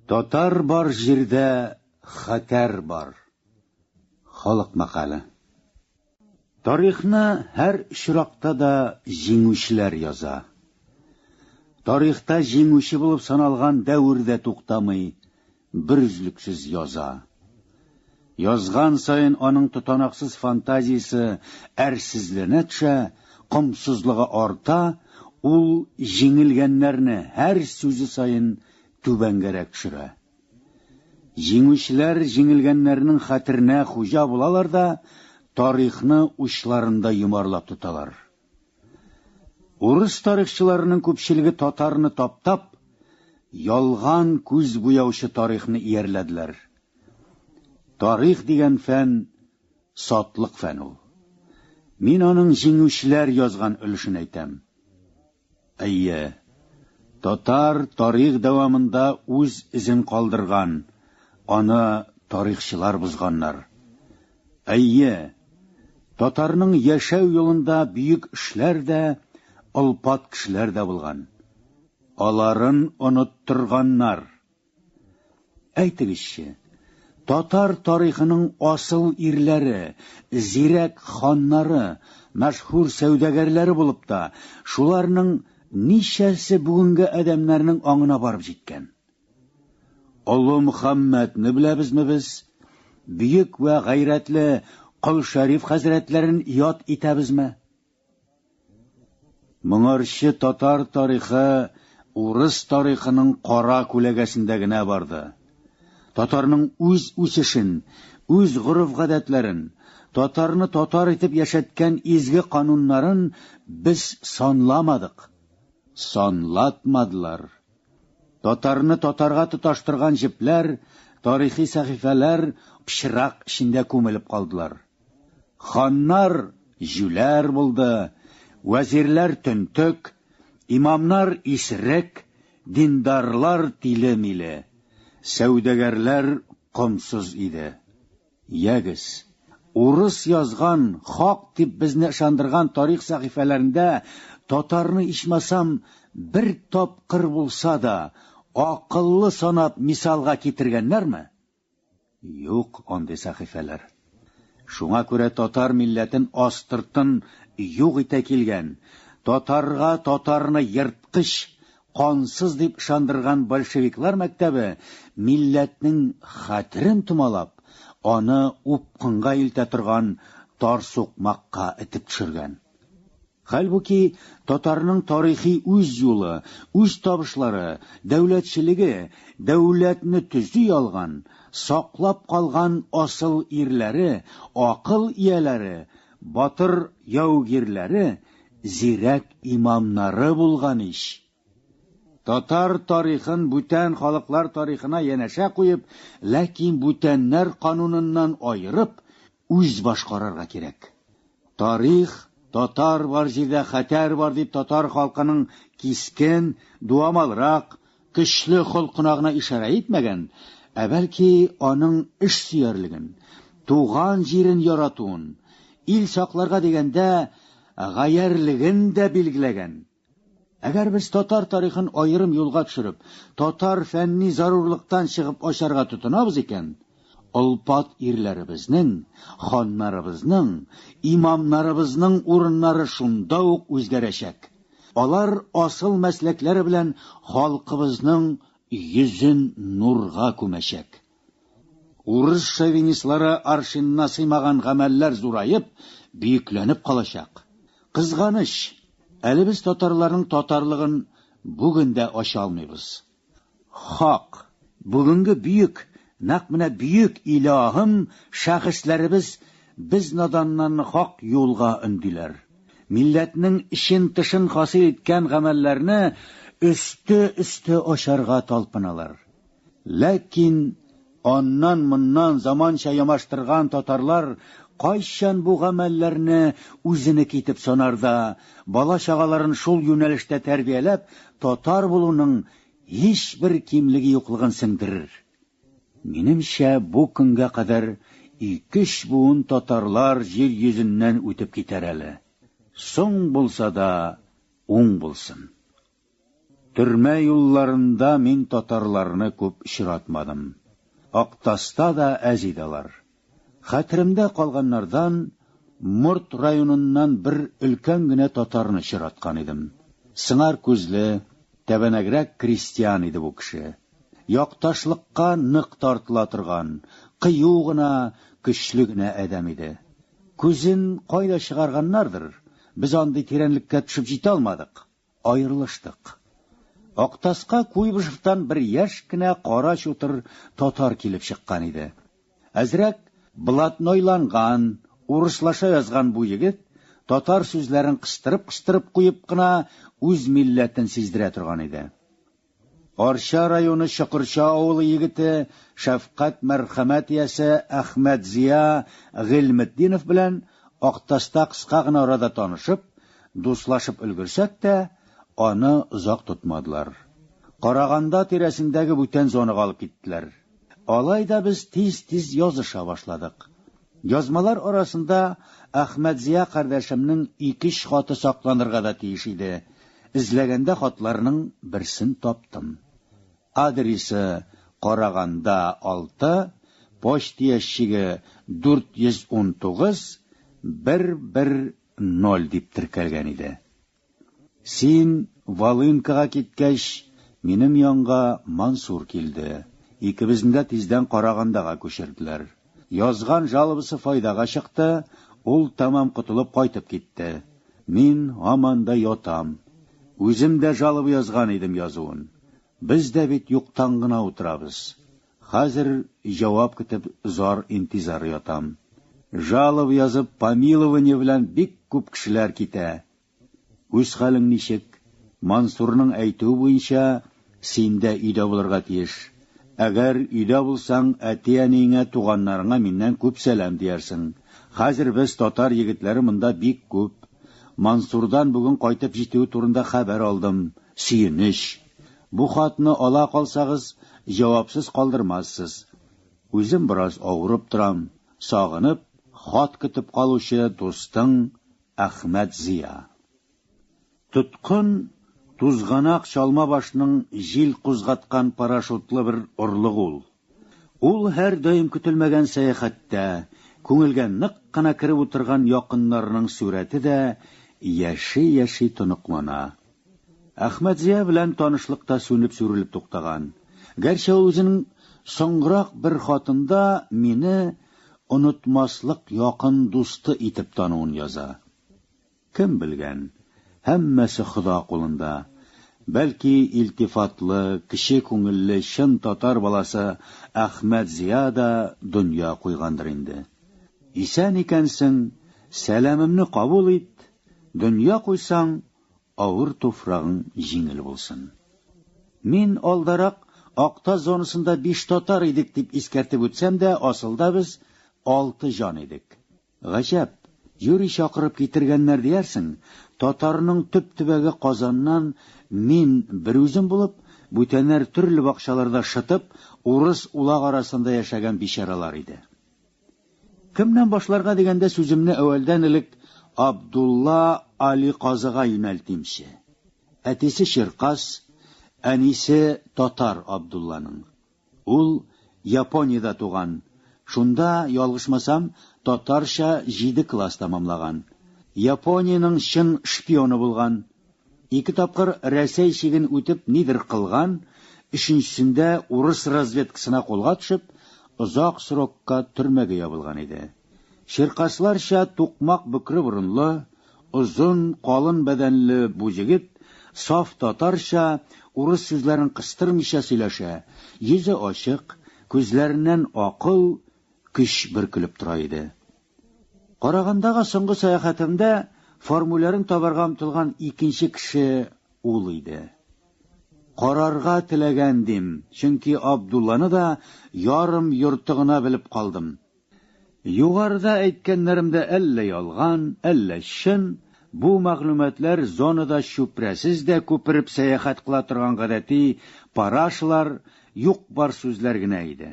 Татар бар җирдә хәтәр бар. Халык мәкале. Тарихны һәр очракта да җиңүчеләр яза. Тарихта җиңүче булып саналган дәврдә туктамый, берүзлексез яза. Язган сайын аның тотанаксыз фантазиясе әрсезленә төшә, комсызлыгы арта, ул җиңелгәннәрне һәр сүзе сайын түбәнгәрәк төшерә. Җиңүчеләр җиңелгәннәрнең хәтеренә хуҗа булалар да, тарихны учларында йомарлап тоталар. Урыс тарихчыларының күпчелеге татарны таптап, ялган күз буяучы тарихны иярләделәр. Тарих дигән фән сатлык фән ул. Мин аның җиңүчеләр язган өлешен әйтәм. Әйе, татар тарих дәвамында үз изен калдырган, аны тарихчылар бузганнар. Әйе, татарның яшәү юлында бүйек эшләр дә, алпат кешеләр дә булган. Аларын оныттырганнар. Әйтегезче, татар тарихының асыл ирләре, зирәк ханнары, мәшһүр сәүдәгәрләре булып та, шуларның ничәсе бүгенге адәмнәрнең аңына барып җиткән? Олы Мөхәммәдне беләбезме без? Бүйек вә гайрәтле Кол Шәриф хәзрәтләрен яд итәбезме? Моңарчы татар тарихы урыс тарихының кара күләгәсендә генә барды. Татарның үз үсешен, үз горыф-гадәтләрен, татарны татар итеп яшәткән изге кануннарын без санламадык. Санлатмадылар. Татарны татарга тоташтырган җепләр, тарихи сәхифәләр пычрак эчендә күмелеп калдылар. Ханнар җүләр булды, вәзирләр төнтөк, имамнар исерек, диндарлар тиле-миле, сәүдәгәрләр комсыз иде. Ягез, урыс язган, хак дип безне ышандырган тарих сәхифәләрендә татарны ичмасам бер тапкыр булса да акыллы санап мисалга китергәннәрме? Юк андый сәхифәләр. Шуңа күрә татар милләтен астыртын юк итә килгән, татарга татарны йырткыч, кансыз дип ышандырган большевиклар мәктәбе милләтнең хәтерен томалап, аны упкынга илтә торган тар сукмакка этеп төшергән. Хәлбуки татарның тарихи үз юлы, үз табышлары, дәүләтчелеге, дәүләтне төзи алган, саклап калган асыл ирләре, акыл ияләре, батыр яугирләре, зирәк имамнары булган ич. Татар тарихын бүтән халыклар тарихына янәшә куеп, ләкин бүтәннәр кануныннан айырып, үз башкарырга кирәк. Тарих татар бар җирдә хәтәр бар дип татар халкының кискен, дуамалрак, көчле холкына гына ишара итмәгән, бәлки аның эш сөярлеген, туган җирен яратуын, ил сакларга дигәндә гаярлеген дә билгеләгән. Әгәр без татар тарихын аерым юлга төшереп, татар фәнни зарурлыктан чыгып ачарга тотынабыз икән, алпат ирләребезнең, ханнарыбызның, имамнарыбызның урыннары шунда ук үзгәрәчәк. Алар асыл мәсләкләре белән халкыбызның йөзен нурга күмәчәк. Урыс шовинистлары аршинына сыймаган гамәлләр зурайып, бийекләнеп калачак. Кызганыч, әле без татарларның татарлыгын бүген дә ача алмыйбыз. Хак, бүгенге бүйек, нәкъ менә бүйек илаһым шәхесләребез без наданнарны хак юлга өндиләр. Милләтнең ишен тышын хасил иткән гамәлләрне өсте ачарга талпыналар. Ләкин аннан-моннан заманча ямаштырган татарлар кайчан бу гамәлләрне үзенеке итеп санарда, бала-чагаларын шул юнәлештә тәрбияләп, татар булуның һичбер кимлеге юклыгын сеңдерер. Минемчә, бу көнгә кадәр 2-3 буын татарлар җир йөзеннән үтеп китәр әле. Соң булса да уң булсын. Төрмә юлларында мин татарларны күп очратмадым. Актаста да әз идалар. Хәтеремдә калганнардан Морт районыннан бер өлкән генә татарны очраткан идем. Сыңар күзле, тәбәнәгрәк крестьян иде бу кеше. Якташлыкка нык тартыла торган, кыю гына, көчле генә адәм иде. Күзен кайда чыгарганнардыр, без андый тирәнлеккә төшеп җитә алмадык. Аерылыштык. Актаска Куйбышевтан бер яшь кенә кара чутыр татар килеп чыккан иде. Әзрәк блатнойланган, урыслаша язган бу егет татар сүзләрен кыстырып куеп кына үз милләтен сиздерә торган иде. Арча районы Чокырча авылы егете Шәфкать мәрхәмәт ясе Әхмәт Зия Гыйлметдинов белән Актаста кыска гына арада танышып, дуслашып өлгерсәк тә, аны озак тотмадылар. Караганда тирәсендәге бүтән зонага алып киттеләр. Алай да без тиз-тиз языша башладык. Язмалар арасында Әхмәт Зия кардәшемнең 2 хаты сакланырга да тиеш иде. Изләгәндә хатларның берсен таптым. Адресы Караганда 6, почта ящиге 419 110 дип теркәлгән иде. Син Волынкага киткәч, минем янга Мансур килде. Икебезне дә тиздән Карагандага күчерделәр. Язган жалобысы файдага чыкты, ул тамам кутылып кайтып китте. Мин һаман да ятам. Үзем дә жалобы язган идем язуын. Без дә бит юктан гына утырабыз. Хәзер җавап көтеп зар интизар ятам. Жалоб язып помилование белән бик күп кешеләр китә. Үз хәлең ничек? Мансурның әйтүе буенча, син дә өйдә булырга тиеш. Әгәр өйдә булсаң, әти-әниеңә, туганнарыңа миннән күп сәлам диярсең. Хәзер без татар егетләре монда бик күп. Мансурдан бүген кайтып җитүе турында хәбәр алдым. Сөенеч. Бу хатны ала калсагыз, җавапсыз калдырмассыз. Үзем бераз авырып торам. Сагынып, хат көтеп калучы дустың Әхмәт Зия. Тоткын тузганак чалма башның җил кузгаткан парашютлы бер орлык ул. Ул һәр даим көтелмәгән сәяхәттә, күңелгә нык кына кереп утырган якыннарының сурәте дә яши тоныклана. Әхмәт Зия белән танышлыкта сүнеп-сүрелеп туктаган. Гәрчә ул үзенең соңгырак бер хатында мине онытмаслык якын дусты итеп тануын яза. Кем белгән? Һәммәсе Хода кулында. Бәлки илтифатлы, кеше күңелле чын татар баласы Әхмәт Зия да дөнья куйгандыр инде. Исән икәнсең, сәламымны кабул ит. Дөнья куйсаң, авыр туфрагың җиңел булсын. Мин алдарак Акта зонасында 5 татар идек дип искәртеп үтсәм дә, асылда без 6 җан идек. Гаҗәп, юри чакырып китергәннәр диярсең, татарның төп-төбәге Казаннан мин бер үзем булып, бүтәннәр төрле бакчаларда шытып, урыс улак арасында яшәгән бичаралар иде. Кемнән башларга дигәндә сүземне әвәлдән элек Абдулла Али Казыга юнәлтимче. Әтисе Ширкас, әнисе татар Абдулланың. Ул Япониядә туган. Шунда, ялгышмасам, татарча 7 класс тамамлаган. Япониянең чын шпионы булган. 2 тапкыр Рәсәй чиген үтеп нидер кылган, 3нчесендә урыс разведкасына кулга төшеп, озак срокка төрмәгә ябылган иде. Ширкасларча тукмак бөкре борынлы, озын, калын бәдәнле бу җегет саф татарча урыс сүзләрен кыстырмыйча сөйләшә. Йөзе ачык, күзләреннән акыл, көч бөркелеп тора иде. Карагандагы соңгы сәяхәтемдә формулярын табарга омтылган икенче кеше ул иде. Карарга теләгәндим, чөнки Абдулланы да ярым йортыгына белеп калдым. Югарыда әйткәннәремдә әллә ялган, әллә чын, бу мәгълүматлар зонада шүпрәсез дә күпереп сәяхәт кыла торган гадәти парашлар, юк-бар сүзләр генә иде.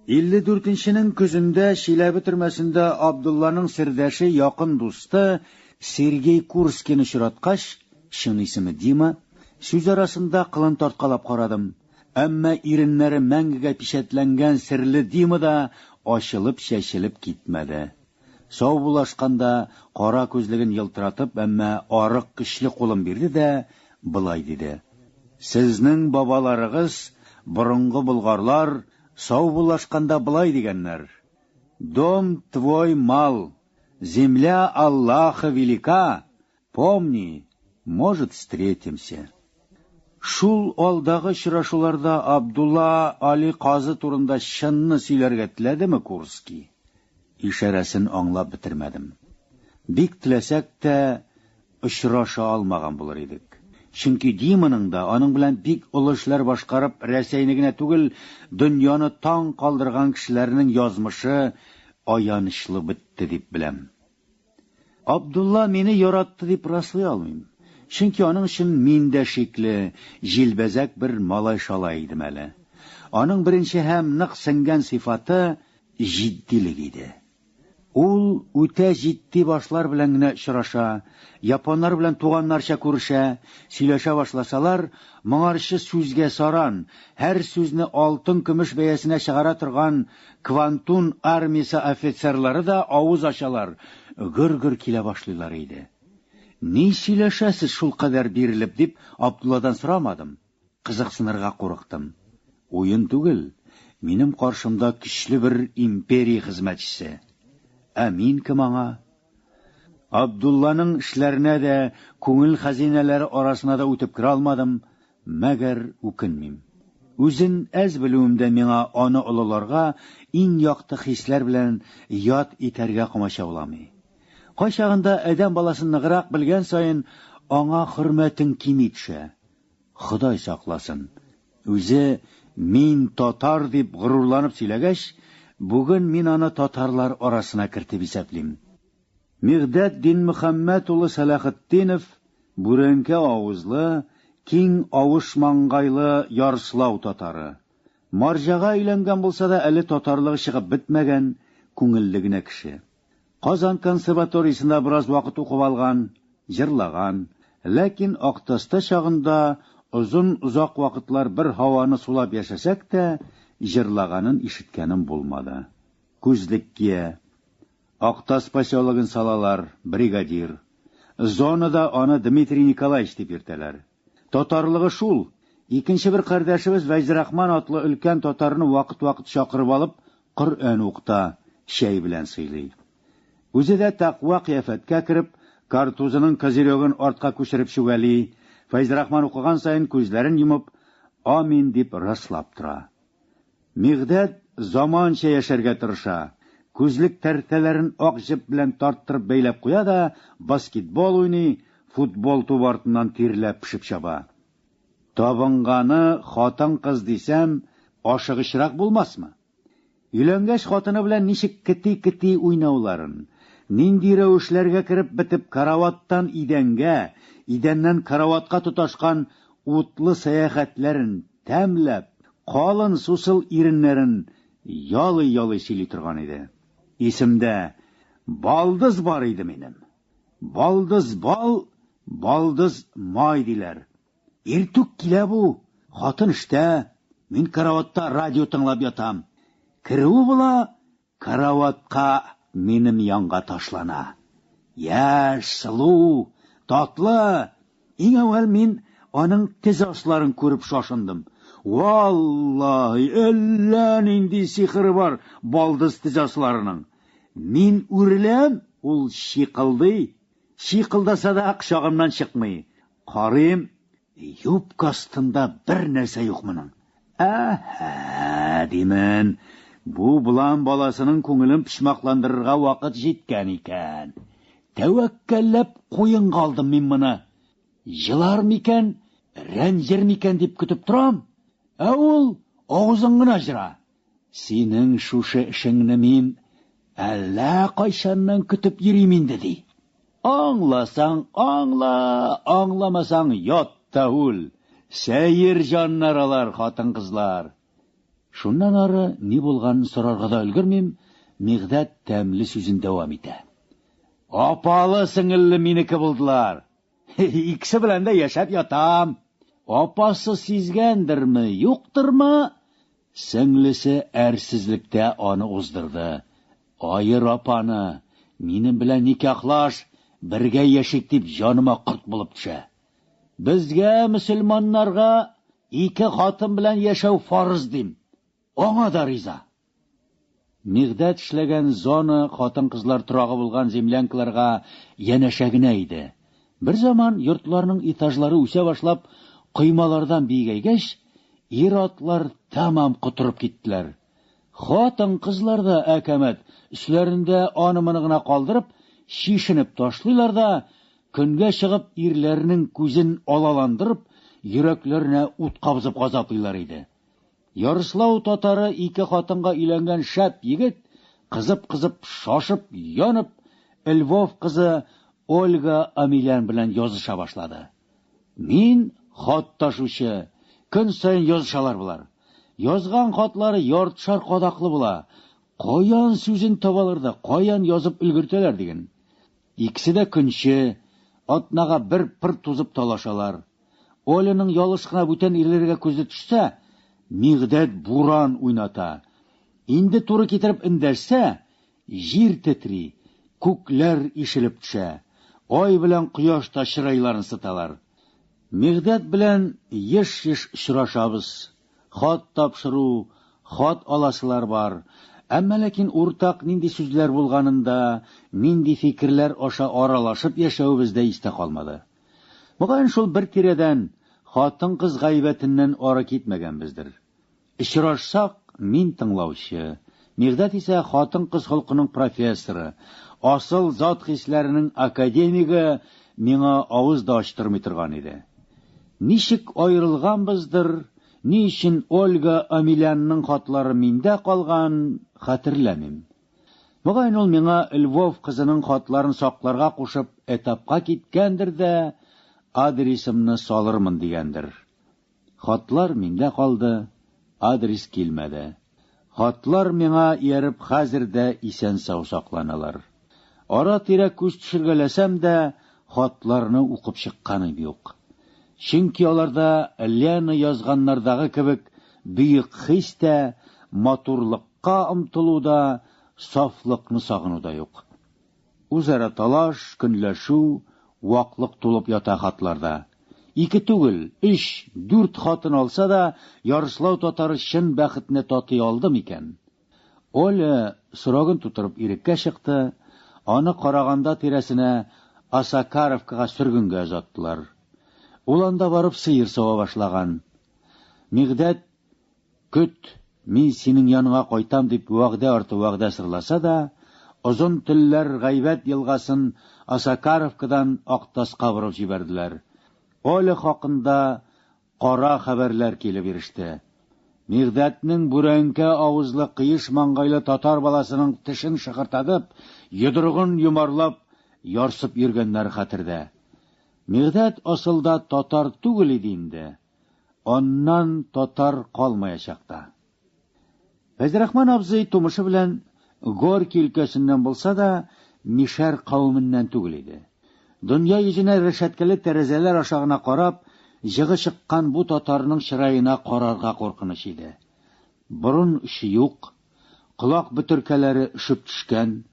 54-нченең көзендә Чиләбе төрмәсендә Абдулланың сердәше, якын дусты Сергей Курскийны очраткач, чын исеме Дима, Сүз арасында кылын тарткалап карадым. Әмма иреннәре мәңгегә пишәтләнгән серле дима да ачылып чәчелеп китмәде. Сау булашканда кара күзлеген елтыратып, әмма арык көчле кулын бирде дә былай диде: Сезнең бабаларыгыз, борынгы болгарлар, сау булашканда былай дигәннәр: Дом твой мал, земля Аллаха велика, помни, может, встретимся. Шул алдагы очрашуларда Абдулла Али казы турында чынны сөйләргә теләдеме Курский? Ишарәсен аңлап бетермәдем. Бик теләсәк тә очраша алмаган булыр идек. Чөнки Диманың да аның белән бик олы эшләр башкарып, Рәсәйне генә түгел, дөньяны таң калдырган кешеләрнең язмышы аянычлы бетте дип беләм. Абдулла мине яратты дип раслый алмыйм. Чөнки аның өчен мин дә шикле, җилбәзәк бер малай шала идем әле. Аның беренче һәм нык сеңгән сыйфаты җитдилек иде. Ул үтә җитди башлар белән генә очраша, японнар белән туганнарча күрешә, сөйләшә башласалар, моңарчы сүзгә саран, һәр сүзне алтын-көмеш бәясенә чыгара торган Квантун армиясе офицерлары да авыз ачалар, гөр-гөр килә башлыйлар иде. Ни сөйләшәсез шул кадәр бирелеп дип Абдулладан сорамадым. Кызыксынырга курыктым. Уен түгел, минем каршымда көчле бер империя хезмәтчесе. Ә мин кем аңа? Абдулланың эшләренә дә, күңел хәзинәләре арасына да үтеп кирә алмадым, мәгәр үкенмим. Үзен әз белүемдә миңа аны олыларга иң якты хисләр белән ят итәргә комача буламый. Кайчагында адәм баласын ныграк белгән саен аңа хөрмәтең кими төшә. Ходай сакласын. Үзе мин татар дип горурланып сөйләгәч, бүген мин аны татарлар арасына кертеп исәплим. Мигдәт дин Мөхәммәд улы Салахетдинов бүрәнкә авызлы, киң авыш маңгайлы ярсылау татары. Марҗага өйләнгән булса да әле татарлыгы чыгып бетмәгән күңелле генә кеше. Казан консерваториясында бераз вакыт укып алган, җырлаган, ләкин Актаста чагында озак вакытлар бер һаваны сулап яшәсәк тә, җырлаганын ишеткәнем булмады. Күзлек кия, Актас поселогын салалар, бригадир. Зонада аны Дмитрий Николаевич дип йөртәләр. Татарлыгы шул. Икенче бер кардәшебез Вәзирахман атлы өлкән татарны вакыт-вакыт чакырып алып, Коръән укыта, чәй белән сыйлый. Үзе дә тақва кыяфәткә кереп, картузының козырегын артка күчереп чүгәли, Вәзирахман укыган сайын күзләрен йомып, амин дип раслап тора. Мигдәт заманча яшәргә тырыша. Күзлек тәртәләрен ак җеп белән тарттырып бәйләп куя да, баскетбол уйный, футбол туп артыннан тирләп пешеп чаба. Табынганы хатын-кыз дисәм, ашыгычрак булмасмы? Өйләнгәч хатыны белән ничек кити-кити уйнауларын, нинди рәвешләргә кереп бетеп караваттан идәнгә, идәннән караватка тоташкан утлы сәяхәтләрен тәмләп, калын сусыл иреннәрен ялый-ялый сөйли торган иде. Исемдә балдыз бар иде минем. Балдыз бал, балдыз май диләр. Иртүк килә бу, хатын эштә, мин караватта радио тыңлап ятам. Киреү була, караватка минем янга ташлана. Яшь, сылу, татлы. Иң әүвәл мин аның тез асларын күреп шашындым. Валлаһи, әллә нинди сихыры бар балдыз тез асларының. Мин үреләм, ул шикылдый. Шикылдаса да акчагымнан чыкмый. Карыйм, юбка астында бер нәрсә юк моның. Димен, бу булан баласының күңелен пишмакландырырга вакыт җиткән икән. Тәвәккәлләп куен калдым мин моны. Җылар микән, рәнҗер микән дип көтеп торам. Ул авызың гына җыра. Синең шушы эшеңне мин әллә кайчаннан көтеп йөрим инде ди. Аңласаң аңла, аңламасаң ят та үл. Сәер җаннаралар, хатын-кызлар. Шуннан ары ни булганын сорарга да өлгермим, Мигдәт тәмле сүзен дәвам итә. Апалы сеңелле минеке булдылар. Икесе белән дә яшәп ятам. Апасы сизгәндерме, юктырмы? Сеңлесе әрсезлектә аны уздырды. Айыр апаны, минем белән никахлаш, бергә яшик дип җаныма корт булып төшә. Безгә, мөселманнарга, 2 хатын белән яшәү фарыз дим. Аңа да риза. Мигъдәт эшләгән зона хатын-кызлар торагы булган землянкаларга янәшә генә иде. Бер заман йортларның этажлары үсә башлап, коймалардан бигәйгәч, ир-атлар тамам кутырып киттеләр. Хатын-кызлар да әкәмәт, үсләрендә аны-моны гына калдырып, шишенеп ташлыйлар да, көнгә чыгып ирләрнең күзен алаландырып, йөрәкләренә ут кабызып газаплыйлар иде. Ярыслау татары 2 хатынга өйләнгән шәп егет, кызып-кызып, шашып, янып, Львов кызы Ольга Амелян белән языша башлады. Мин хат ташучы, көн сайын язышалар булар. Язган хатлары яртышар кадаклы була. Каян сүзен табалар да, каян язып өлгертәләр диген. Икесе дә көнче, атнага бер пыр тузып талашалар. Оляның ялыш кына бүтән ирләргә күзе төшсә, Мигъдәт буран уйната. Инде туры китереп эндәшсә, җир тетри, күкләр ишелеп төшә. Ай белән кояш та чырайларын сыталар. Мигъдәт белән еш-еш очрашабыз. Хат тапшыру, хат аласылар бар. Әмма ләкин уртак нинди сүзләр булганында, нинди фикерләр аша аралашып яшәүебездә истә калмады. Буган шул бер тирәдән хатын-кыз гайбәтеннән ары китмәгәнбездер. Очрашсак, мин тыңлаучы, Мигъдәт исә хатын-кыз холкының профессоры, асыл зат хисләренең академигы миңа авыз да ачтырмый торган иде. Ничек аерылганбыздыр, ни өчен Ольга Амелянның хатлары миндә калган, хәтерләмим. Буган ул миңа Львов кызының хатларын сакларга кушып, этапка киткәндер дә, адресымны салырмын дигәндер. Хатлар миндә калды, адрес килмәде. Хатлар миңа ияреп хәзердә исән-сау сакланалар. Ара-тирә күз төшергәләсәм дә, хатларны укып чыкканым юк. Чөнки аларда Лена язганнардагы кебек бөек хис тә, матурлыкка омтылуда, сафлыкны сагынуда юк. Үзара талаш, көнләшү, ваклык тулып ята хатларда. 2 түгел, 3, 4 хатын алса да, Ярыслау татары чын бәхетне татый алды микән? Оля сорагын тутырып иреккә чыкты, аны караганда тирәсенә Осакаровкага сөргөнгә озаттылар. Ул анда барып сыер сава башлаган. Мигъдәт, көт, мин синең яныңа кайтам дип вәгъдә арты вәгъдә сырласа да, озын телләр гайбәт елгасын Осакаровкадан Актаска барып җибәрделәр. Оля хакында кара хәбәрләр килеп иреште. Мигъдәтнең бүрәнкә авызлы кыеш маңгайлы татар баласының тешен шыгыртадып, йодрыгын юмарлап, ярсып йөргәннәр хәтердә. Мигъдәт асылда татар түгел иде инде. Аннан татар калмаячак та. Фәзрахман абзый тумышы белән Горький өлкәсеннән булса да, Мишәр кавымыннан түгел иде. Дөнья йөзенә рәшәткәле тәрәзәләр ашагына карап, җыгы чыккан бу татарның чырайына карарга куркыныч иде. Борын иши юк, колак бөтөркәләре өшеп төшкән,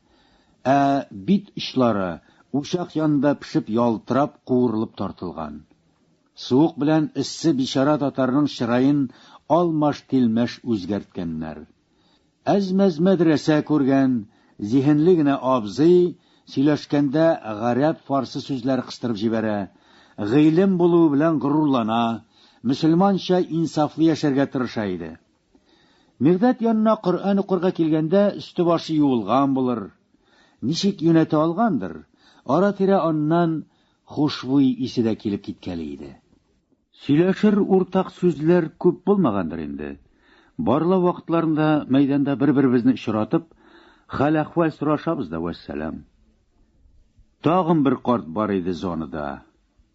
бит очлары ушак янында пешеп ялтырап, куырылып тартылган. Суык белән иссе бичара татарның чырайын алмаш-тилмәш үзгәрткәннәр. Әзмәз мәдрәсә күргән, зиһенле генә абзый сөйләшкәндә гарәп-фарсы сүзләр кыстырып җибәрә, гыйлем булу белән горурлана, мөселманча инсафлы яшәргә тырыша иде. Мигъдәт янына Коръән укырга килгәндә өсте башы юылган булыр. Ничек юнәтә алгандыр? Ара-тирә аннан хушбуй исе дә килеп киткәле иде. Сөйләшер уртак сүзләр күп булмагандыр инде. Барлау вакытларында мәйданда бер-беребезне очратып, хәл-әхвәл сорашабыз да вәссәлам. Тагын бер карт бар иде зонада.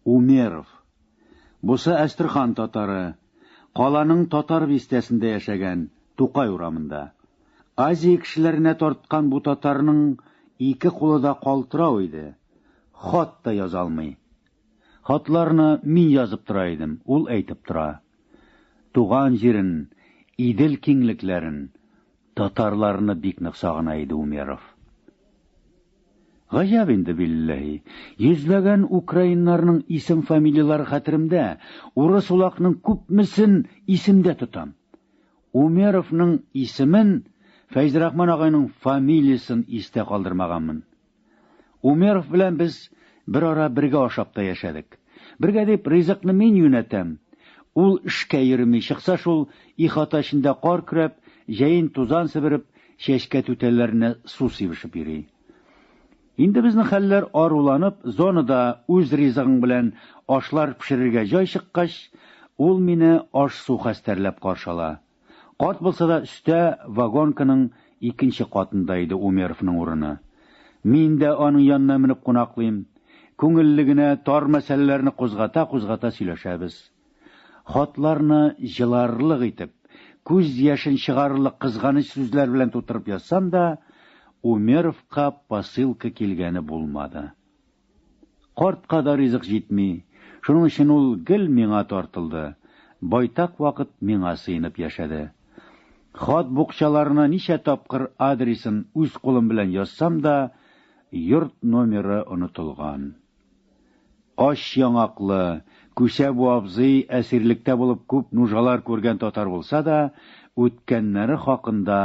Умеров. Бусы Әстерхан татары, каланың татар бистәсендә яшәгән, Тукай урамында. Азия кешеләренә тарткан бу татарның 2 кулы да калтырау иде. Хат та яза алмый. Хатларны мин язып тора идем, ул әйтеп тора. Туган җирен, Идел киңлекләрен, татарларны бик нык сагына иде Умеров. Гаҗәп инде билләһи, йөзләгән украиннарның исем-фамилиялары хәтеремдә, урыс улакның күпмесен исемдә тотам. Умеровның исемен, Фәйзрахман агайның фамилиясын истә калдырмаганмын. Умеров белән без бер ара бергә ашап та яшәдек. Бергә дип ризыкны мин юнәтәм. Ул эшкә йөрми чыкса шул ихата эчендә кар көрәп, җәен тузан себереп, чәчкә түтәлләренә су сибешеп йөри. Инде безнең хәлләр аруланып, зонада үз ризыгың белән ашлар пешерергә җай чыккач, ул мине аш-су хәстәрләп каршыла. Карт булса да өстә вагонканың икенче катында иде Умеровның урыны. Мин дә аның янына менеп кунаклыйм. Күңелле генә тар мәсьәләләрне кузгата сөйләшәбез. Хатларны җыларлык итеп, күз яшен чыгарырлык кызганыч сүзләр белән тутырып язсам да, Умеровка посылка килгәне булмады. Картка да ризык җитми, шуның өчен ул гел миңа тартылды. Байтак вакыт миңа сыйынып яшәде. Хат букчаларына ничә тапкыр адресын үз кулым белән язсам да, йорт номеры онытылган. Аш яңаклы, Күсә бу абзый әсирлектә булып күп нужалар күргән татар булса да, үткәннәре хакында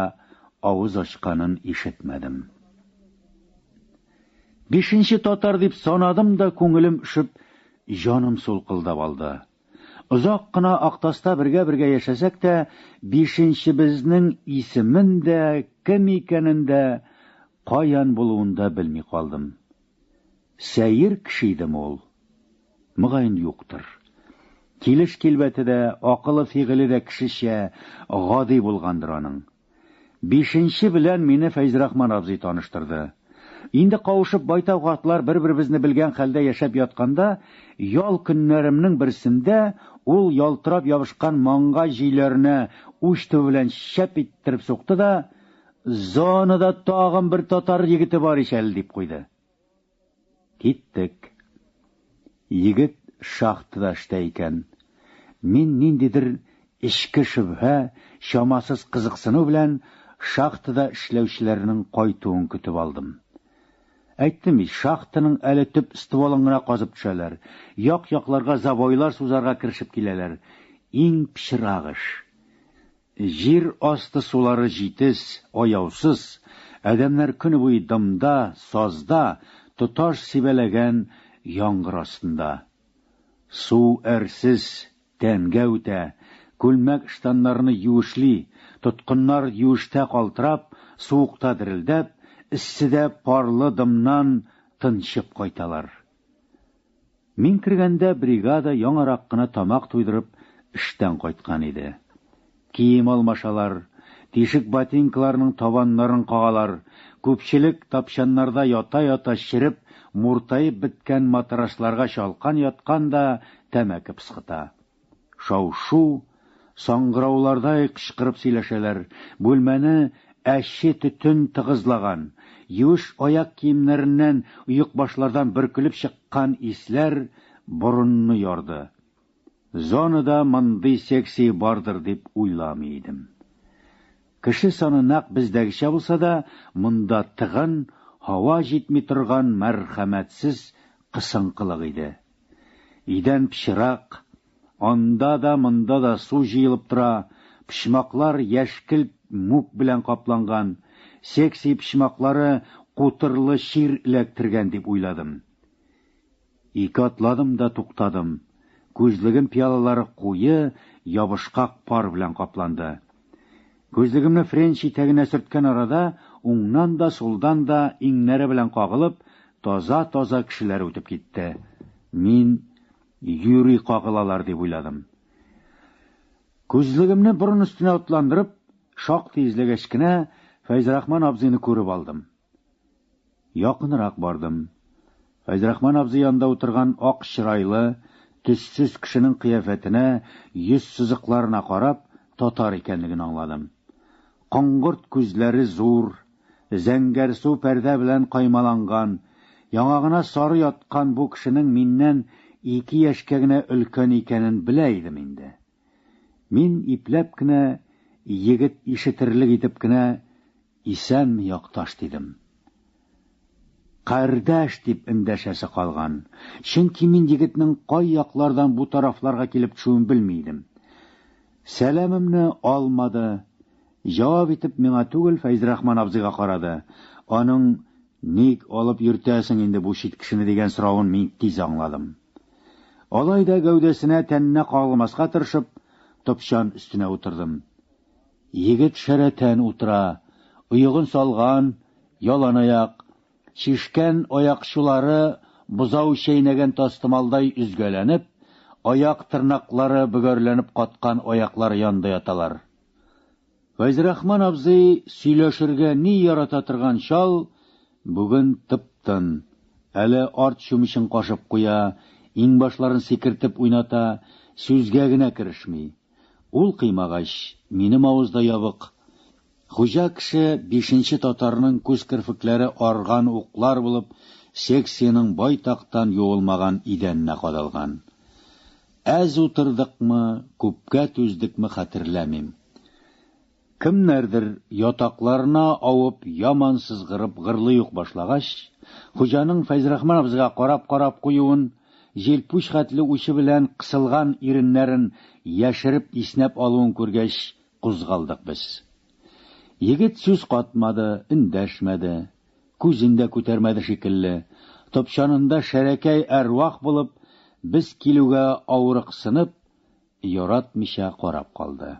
авыз ачканын ишетмәдем. 5нче татар дип санадым да күңелем өшеп, җаным сулкылдап алды. Озак кына Актаста бергә яшәсәк тә, 5нче безнең исемен дә, кем икәнен дә, каян булуын да белми калдым. Сәер кеше идем ул. Мөгаен юктыр. Килеш килбәте дә, акылы фигыле дә кешечә гади булгандыр аның. 5нче белән мине Фәйзрахман абзый таныштырды. Инде кавышып байтак атлар бер-беребезне белгән хәлдә яшәп ятканда, ял көннәремнең берсендә ул ялтырап ябышкан маңга җиләренә уч белән шәп иттереп сукты да, зонада тагын бер татар егете бар ишәл дип куйды. Киттек. Егет шахтада эштә икән. Мин ниндидер эчке шөбһә, чамасыз кызыксыну белән шахтада эшләүчеләрнең кайтуын көтеп алдым. Әйттем, шахтаның әле төп стволын гына казып төшәләр. Як-якларга забойлар сузарга киришеп киләләр. Иң пичрагыш. Җир асты сулары җитез, аяусыз, адәмнәр көне буе дымда, сазда, тоташ сибәләгән яңгыр астында. Су әрсез, тәнгә үтә, күлмәк штаннарны юышли, тоткыннар юыштә калтырап, суыкта дерелдәп, иссидә парлы дымнан тынчып кайталар. Мин кергәндә бригада яңарак кына тамак туйдырып эштән кайткан иде. Кием алмашалар, тишек ботинкаларның табаннарын кагалар, күпчелек тапчаннарда ята-ята ширеп, муртайып биткән матрасларга чалкан яткан да тәмәке пыскыта. Шау-шу, саңгырауларда кычкырып сөйләшәләр, бүлмәне әче төтен тыгызлаган, юш аяк киемнәреннән, уйык башлардан бөркелеп чыккан исләр борынны ярды. Зонада мондый секси бардыр дип уйламый идем. Кеше саны нәкъ бездәгечә булса да, монда тыгын, һава җитми торган мәрхәмәтсез кысынкылык иде. Идән пычрак, анда да, монда да су җыелып тора, пычмаклар яшькелт мук белән капланган, секси пычмаклары кутырлы шир эләктергән дип уйладым. Ике атладым да туктадым. Күзлегем пиалалары куе, ябышкак пар белән капланды. Күзлегемне френч итәгенә сөрткән арада, уңнан да, сулдан да иңнәре белән кагылып, таза-таза кешеләр үтеп китте. Мин юри кагылалар дип уйладым. Күзлегемне борын өстенә атландырып, шактый изләгәч кенә Фәйзрахман абзыйны күреп алдым. Якынрак бардым. Фәйзрахман абзый янда утырган ак чырайлы, төссез кешенең кыяфәтенә, йөз сызыкларына карап, татар икәнлеген аңладым. Каңгырт күзләре зур, зәңгәр су пәрдә белән каймаланган, яңагына сары яткан бу кешенең миннән 2 яшькә генә өлкән икәнен белә идем инде. Мин ипләп кенә, егет ишетерлек итеп кенә, исәнме якташ дидем. Кардәш дип эндәшәсе калган. Чөнки мин егетнең кай яклардан бу тарафларга килеп төшүен белмидем. Сәламымны алмады. Җавап итеп миңа түгел, Фәйзрахман абзыйга карады. Аның ник алып йөртәсең инде бу чит кешене дигән соравын мин тиз аңладым. Алай да гәүдәсенә тәненә кагылмаска тырышып, топчан өстенә утырдым. Егет шәрәтән утыра, уйыгын салган, ялан аяк, шишкән аякчулары бузау чәйнәгән тастымалдай үзгәләнеп, аяк тырнаклары бөгәрләнеп каткан аяклар янында яталар. Фәйзрахман абзый сөйләшергә ни ярата торган чал бүген тып-тын. Әле арт чүмечен кашып куя, иңбашларын сикертеп уйната, сүзгә генә керешми. Ул кыймагач, минем авызда ябык. Хуҗа кеше 5нче татарның күз керфекләре арган уклар булып, секциянең байтактан юылмаган идәненә кадалган. Әз утырдыкмы, күпкә түздекме хәтерләмим. Кемнәрдер ятакларына авып, яман сызгырып гырлый ук башлагач, хуҗаның Фәйзрахман абзыйга карап куюын, җилпүш хәтле учы белән кысылган иреннәрен яшереп иснәп алуын күргәч, кузгалдык без. Егет сүз катмады, эндәшмәде, күзен дә күтәрмәде шикелле. Топчанында шәрәкәй әрвах булып, без килүгә авырыксынып, яратмыйча карап калды.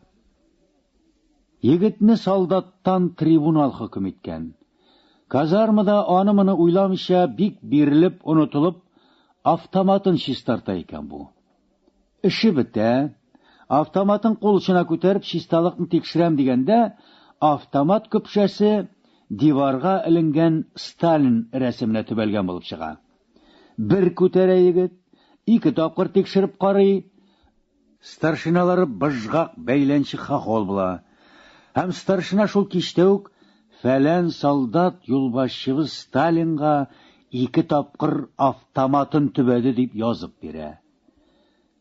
Егетне солдаттан трибунал хөкем иткән. Казармада аны-моны уйламыйча бик бирелеп, онытылып, автоматын чистарта икән бу. Эше бетә, автоматын кулчына күтәреп чисталыкны тикшерәм дигәндә, автомат көпшәсе диварга эленгән Сталин рәсеменә төбәлгән булып чыга. Бер күтәрә егет, 2 тапкыр тикшереп карый. Старшиналары быжгак бәйләнче хахол була. Һәм старшина шул кичтә үк фәлән солдат юлбашчыбыз Сталинга 2 тапкыр автоматын төбәде дип язып бирә.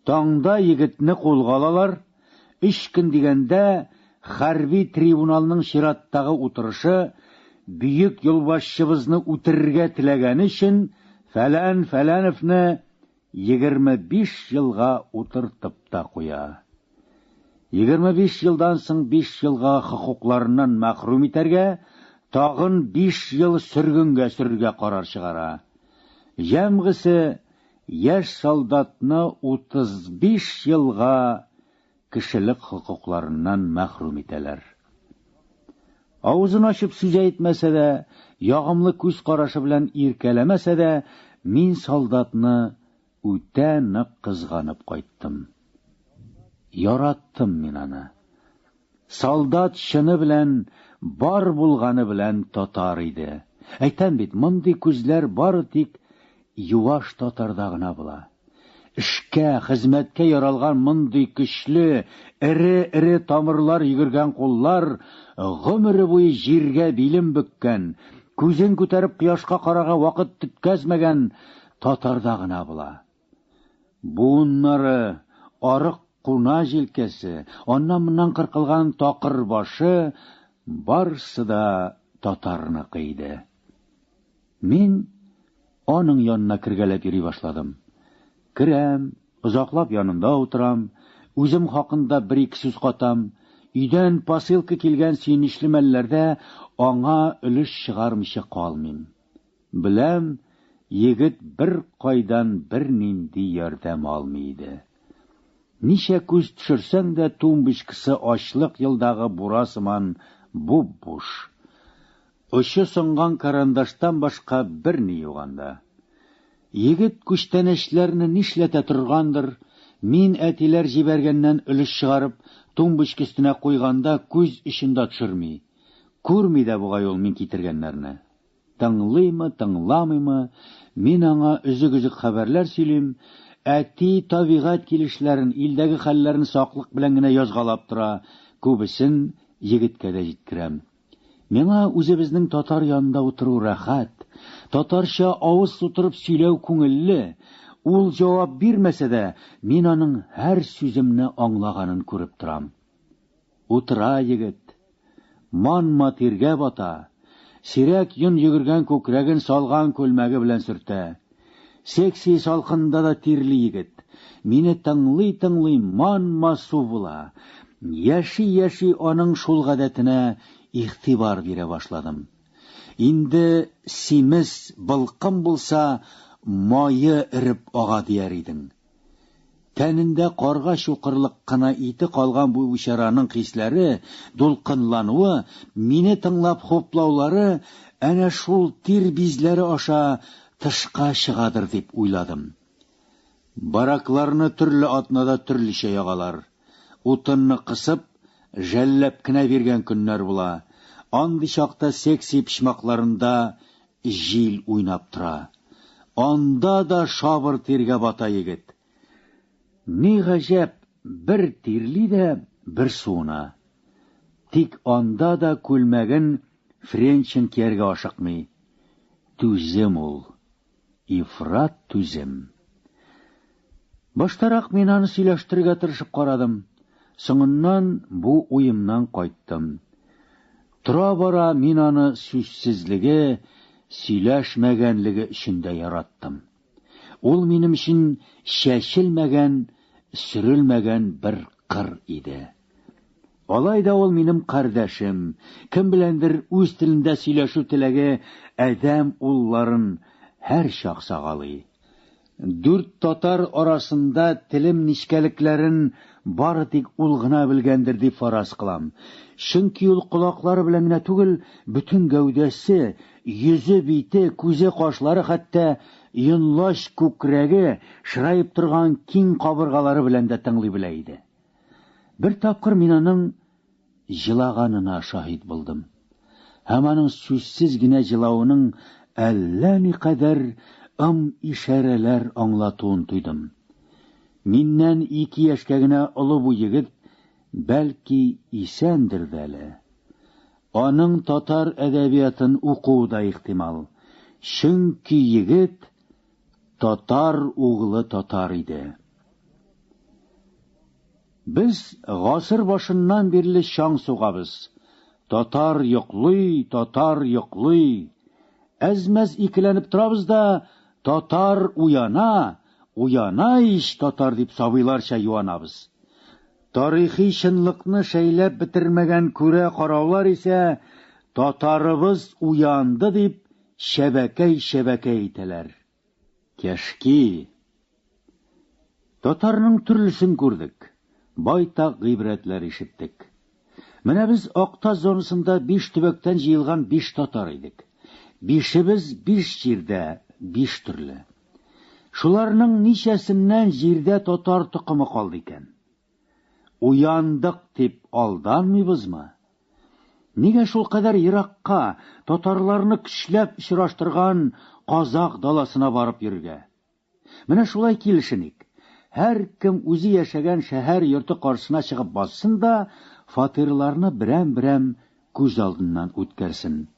Таңда егетне кулга алалар, 3 көн дигәндә хәрби трибуналның чираттагы утырышы бөек юлбашчыбызны үтерергә теләгән өчен Фәләновны 25 елга утыртып та куя. 25 елдан соң 5 елга хокукларыннан мәхрүм итәргә, тагын 5 ел сөргөнгә сөрергә карар чыгара. Җәмгысе яшь солдатны 35 елга кешелек хокукларыннан мәхрүм итәләр. Авызын ачып сүз әйтмәсә дә, ягымлы күз карашы белән иркәләмәсә дә, мин солдатны үтә нык кызганып кайттым. Яраттым мин аны. Солдат чыны белән, бар булганы белән татар иде. Әйтәм бит, мондый күзләр бары тик юаш татарда гына була. Эшкә, хезмәткә яралган мондый көчле, эре тамырлар йөгергән куллар, гомере буе җиргә билем бөккән, күзен күтәреп кояшка карарга вакыт титкәзмәгән татарда гына була. Буыннары, арык куна җилкәсе, аннан-моннан кыркылган такыр башы, барсы да татарныкы иде. Мин аның янына кергәләп йөри башладым. Керәм, озаклап янында утырам, үзем хакында 1-2 сүз катам, өйдән посылка килгән сөйнишле мәлләрдә аңа өлеш чыгармыйча калмыйм. Беләм, егет бер кайдан бернинди ярдәм алмый иде. Ничә күз төшерсәң дә тумбычкысы ачлык елдагы бурасыман буп-буш. Очы соңган карандаштан башка берни юганда. Егет күчтәнәчләрне нишләтә торгандыр, мин әтиләр җибәргәннән өлеш чыгарып, тумбычка өстенә куйганда күз ишендә төшерми. Күрми дә бугай ул мин китергәннәрне. Тыңлыймы, тыңламыймы, мин аңа үзек-үзек хәбәрләр сөйлим, әти табигать килешләрен, илдәге хәлләрне саклык белән генә язгалап тора, күбесен егеткә дә җиткерәм. Миңа үзебезнең татар янында утыру рәхәт, татарча авыз тутырып сөйләү күңелле, Ул җавап бирмәсә дә, мин аның һәр сүземне аңлаганын күреп торам. Утыра егет, манма тиргә бата, сирәк йон йөгергән күкрәген салган күлмәге белән сөртә. Секси салкында да тирле егет, мине тыңлый манма су була. Яши аның шул гадәтенә игътибар бирә башладым. Инде симез былкым булса, майы иреп ага дияр идең. Тәнендә карга чукырлык кына ите калган бу ишараның хисләре, дулкынлануы, мине тыңлап хоплаулары әнә шул тир бизләре аша тышка чыгадыр дип уйладым. Баракларны төрле атнада төрлечә ягалар. Утынны кысып, жәлләп кенә биргән көннәр була. Андый чакта секси пишмакларында җил уйнап тора. Анда да шабыр тиргә бата егет. Ни гаҗәп, бер тирли дә, бер суына. Тик анда да күлмәген френчен кияргә ашыкмый. Түзем ул. Ифрат түзем. Баштарак мин аны сөйләштерергә тырышып карадым. Соңыннан бу уемнан кайттым. Тора-бара мин аны сүзсезлеге, сөйләшмәгәнлеге өчендә яраттым. Ул минем өчен чәчелмәгән, сөрелмәгән бер кыр иде. Алай да ул минем кардәшем, кем беләндер үз телендә сөйләшү теләге адәм улларын һәр чак сагалый. 4 татар арасында телем ничкәлекләрен бары тик ул гына белгәндер дип фараз кылам. Чөнки ул колаклары белән генә түгел, бүтән гәүдәсе, йөзе, бите, күзе, кашлары, хәтта йонлаш күкрәге, шырайып торган киң кабыргалары белән дә тыңлый белә иде. Бер тапкыр мин аның җылаганына шаһид булдым. Һәм аның сүзсез генә җылавының әллә никадәр ишарәләр аңлатуын туйдым. Миннән 2 яшькә генә олы бу егет, бәлки исәндер дә әле. Аның татар әдәбиятын укуы да ихтимал. Чөнки егет татар углы татар иде. Без гасыр башыннан бирле чаң сугабыз. Татар йоклый. Әзмәз икеләнеп торабыз да, татар уяна иш татар дип сабыйларча юанабыз. Тарихи чынлыкны шәйләп бетермәгән күрә караулар исә, татарыбыз уянды дип шәбәкәй итәләр. Кәшки. Татарның төрлесен күрдек. Байтак гыйбрәтләр ишеттек. Менә без Акта зонасында 5 төбәктән җыелган 5 татар идек. 5ебез 5 җирдә, 5 төрле. Шуларның ничәсеннән җирдә татар тукымы калды икән? Уяндык дип алданмыйбызмы? Нигә шул кадәр еракка, татарларны көчләп очраштырган Казак даласына барып йөргә? Менә шулай килешеник. Һәр кем үзе яшәгән шәһәр йорты каршына чыгып бассын да, фатирларны берәм-берәм күз алдыннан үткәрсен.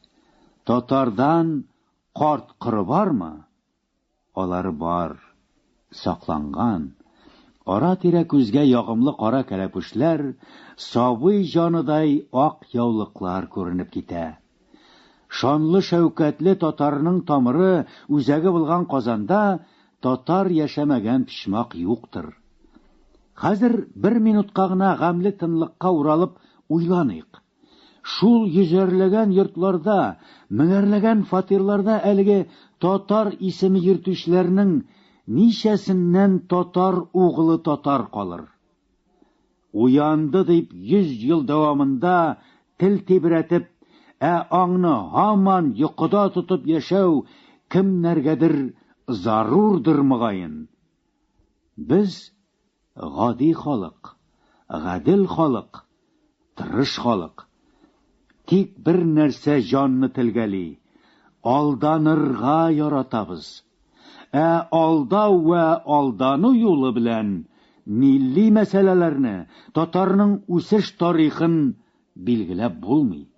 Татардан карт кыры бармы? Алары бар, сакланган. Ара-тирә күзгә ягымлы кара кәләпүшләр, сабый җаныдай ак яулыклар күренеп китә. Шанлы шәүкәтле татарның тамыры үзәге булган Казанда татар яшәмәгән пишмак юктыр. Хәзер 1 минутка гына гамле тынлыкка уралып уйланыйк. Шул йөзәрләгән йортларда, меңәрләгән фатирларда әлеге татар исеме йөртүчләрнең ничәсеннән татар углы татар калыр? Уянды дип 100 ел дәвамында тел тибрәтеп, аңны һаман йокыда тотып яшәү кемнәргәдер зарурдыр мөгаен. Без гади халык, гадел халык, тырыш халык. Тик бер нәрсә җанны телгәли, алданырга яратабыз. Алдау вә алдану юлы белән милли мәсьәләләрне, татарның үсеш тарихын билгеләп булмый.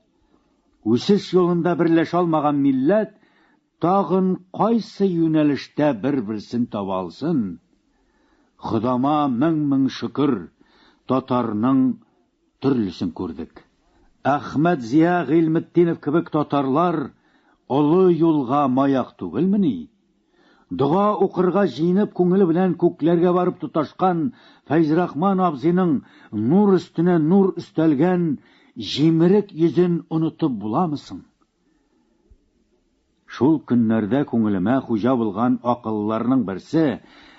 Үсеш юлында берләшә алмаган милләт тагын кайсы юнәлештә бер-берсен таба алсын? Худама мең шөкер, татарның төрлесен күрдек. Әхмәд Зия Гыйлметдинов кебек татарлар олы юлга маяк түгелмени? Дуга укырга җыенып күңеле белән күкләргә барып туташкан Фәйзрахман абзыйның нур өстенә нур өстәлгән җимерек йөзен онытып буламысың? Шул көннәрдә күңелемә хуҗа булган акылларның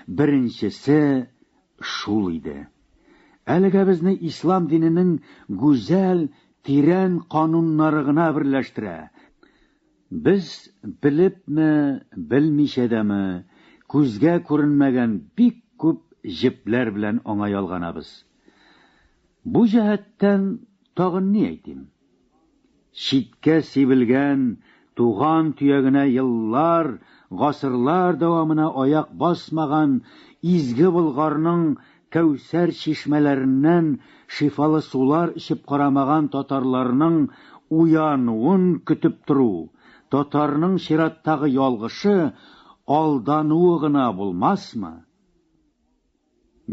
беренчесе шул иде. Әлегә безне ислам диненең гүзәл, тирән кануннары гына берләштерә. Без белепме, белмичәдәме, күзгә күренмәгән бик күп җепләр белән аңа ялганабыз. Бу җәһәттән тагын ни әйтим? Читкә сибелгән туган төягенә еллар, гасырлар дәвамына аяк басмаган изге Болгарның Кәүсәр чишмәләреннән шифалы сулар ичеп карамаган татарларның уянуын көтеп тору, татарның чираттагы ялгышы алдануы гына булмасмы?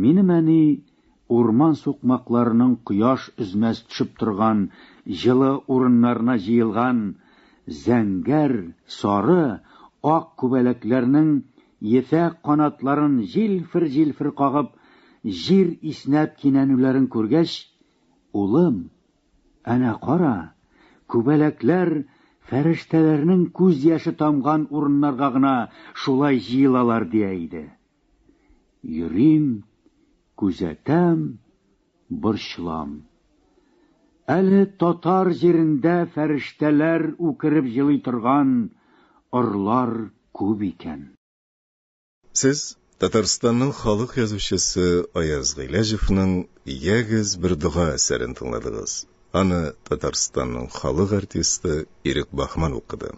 Минем әни урман сукмакларының кояш үзмәс төшеп торган җылы урыннарына җыелган зәңгәр, сары, ак күбәләкләрнең ефәк канатларын җилфер кагып, җир иснәп кинәнүләрен күргәч, улым, әнә кара, күбәләкләр фәрештәләрнең күз яше тамган урыннарга гына шулай җыелалар дия иде. Йөрим, күзәтәм, борчылам. Әле татар җирендә фәрештәләр үкереп җылый торган орлар күп икән. Сез Татарстанның халык язучысы Аяз Гыйләҗевнең «Ягез бер дуга» әсәрен тыңладыгыз. Аны Татарстанның халык артисты Ирек Бахман укыды.